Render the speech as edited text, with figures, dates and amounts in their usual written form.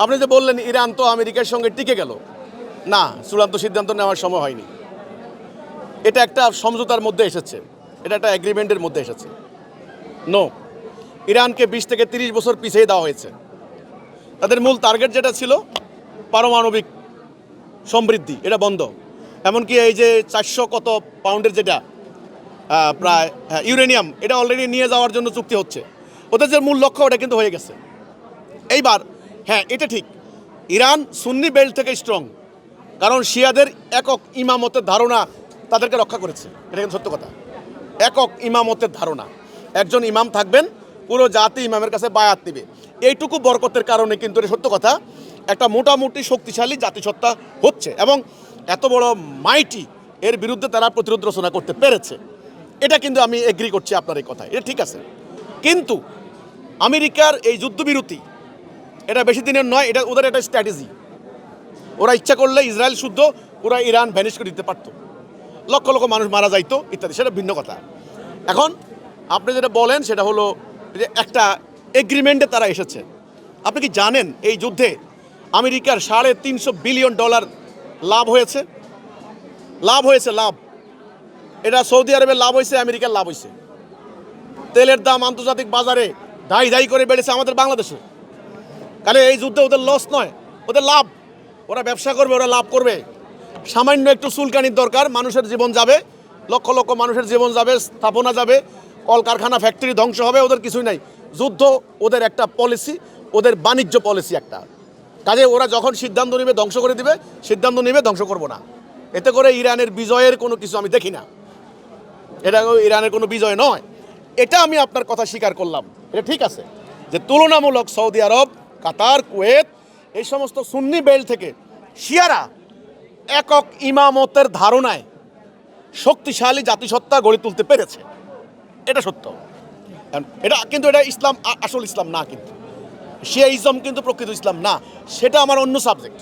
আপনি যে বললেন ইরান তো আমেরিকার সঙ্গে টিকে গেল, না, চূড়ান্ত সিদ্ধান্ত নেওয়ার সময় হয়নি। এটা একটা সমঝোতার মধ্যে এসেছে, এটা একটা এগ্রিমেন্টের মধ্যে এসেছে। নো, ইরানকে 20 থেকে 30 বছর পিছিয়ে দেওয়া হয়েছে। তাদের মূল টার্গেট যেটা ছিল পারমাণবিক সমৃদ্ধি, এটা বন্ধ। এমনকি এই যে 400 কত পাউন্ডের যেটা প্রায় ইউরেনিয়াম, এটা অলরেডি নিয়ে যাওয়ার জন্য চুক্তি হচ্ছে। ওদের যে মূল লক্ষ্য ওটা কিন্তু হয়ে গেছে। এইবার হ্যাঁ, এটা ঠিক, ইরান সুন্নি বেল্ট থেকে স্ট্রং, কারণ শিয়াদের একক ইমামতের ধারণা তাদেরকে রক্ষা করেছে। এটা কিন্তু সত্য কথা। একক ইমামতের ধারণা, একজন ইমাম থাকবেন, পুরো জাতি ইমামের কাছে বায়াত দিবে। এইটুকু বরকতের কারণে কিন্তু এটা সত্য কথা, একটা মোটামুটি শক্তিশালী জাতিসত্তা হচ্ছে এবং এত বড় মাইটি এর বিরুদ্ধে তারা প্রতিরোধ রচনা করতে পেরেছে। এটা কিন্তু আমি এগ্রি করছি আপনার এই কথায়, এটা ঠিক আছে। কিন্তু আমেরিকার এই যুদ্ধবিরতি এটা বেশি দিনের নয়, এটা ওদের একটা স্ট্র্যাটেজি। ওরা ইচ্ছা করলে ইসরায়েল শুদ্ধ পুরো ইরান ভ্যানিশ করে দিতে পারতো, লক্ষ লক্ষ মানুষ মারা যাইতো ইত্যাদি, সেটা ভিন্ন কথা। এখন আপনি যেটা বলেন সেটা হলো যে একটা এগ্রিমেন্টে তারা এসেছে। আপনি কি জানেন এই যুদ্ধে আমেরিকার $350 বিলিয়ন লাভ হয়েছে? লাভ হয়েছে, লাভ। এটা সৌদি আরবের লাভ হয়েছে, আমেরিকার লাভ হয়েছে। তেলের দাম আন্তর্জাতিক বাজারে ধাই ধাই করে বেড়েছে আমাদের বাংলাদেশে। তাহলে এই যুদ্ধে ওদের লস নয়, ওদের লাভ। ওরা ব্যবসা করবে, ওরা লাভ করবে। সামান্য একটু চুলকানির দরকার, মানুষের জীবন যাবে, লক্ষ লক্ষ মানুষের জীবন যাবে, স্থাপনা যাবে, কলকারখানা ফ্যাক্টরি ধ্বংস হবে, ওদের কিছুই নাই। যুদ্ধ ওদের একটা পলিসি, ওদের বাণিজ্য পলিসি একটা। কাজে ওরা যখন সিদ্ধান্ত নেবে ধ্বংস করে দিবে, সিদ্ধান্ত নেবে ধ্বংস করব না। এতে করে ইরানের বিজয়ের কোনো কিছু আমি দেখি না। এটা ইরানের কোনো বিজয় নয়। এটা আমি আপনার কথা স্বীকার করলাম, এটা ঠিক আছে যে তুলনামূলক সৌদি আরব, কাতার, কুয়েত, এই সমস্ত সুন্নি বেল্ট থেকে শিয়ারা একক ইমামতের ধারণায় শক্তিশালী জাতিসত্তা গড়ে তুলতে পেরেছে। এটা সত্য। এটা কিন্তু এটা ইসলাম, আসল ইসলাম না, কিন্তু শিয়াইজম কিন্তু প্রকৃত ইসলাম না, সেটা আমার অন্য সাবজেক্ট।